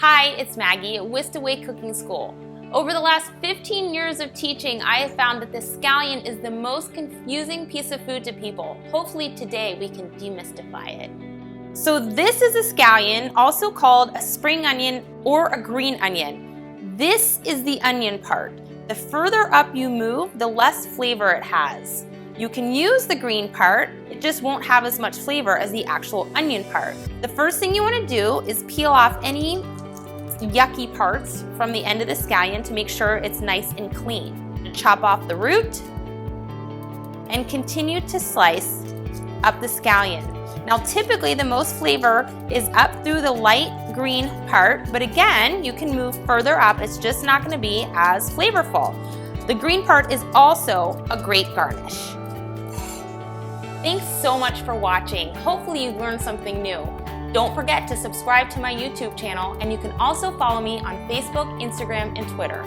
Hi, it's Maggie at Whisked Away Cooking School. Over the last 15 years of teaching, I have found that the scallion is the most confusing piece of food to people. Hopefully today we can demystify it. So this is a scallion, also called a spring onion or a green onion. This is the onion part. The further up you move, the less flavor it has. You can use the green part, it just won't have as much flavor as the actual onion part. The first thing you want to do is peel off any yucky parts from the end of the scallion to make sure it's nice and clean. Chop off the root and continue to slice up the scallion. Now typically the most flavor is up through the light green part, but again, you can move further up, it's just not going to be as flavorful. The green part is also a great garnish. Thanks so much for watching. Hopefully you learned something new. Don't forget to subscribe to my YouTube channel, and you can also follow me on Facebook, Instagram, and Twitter.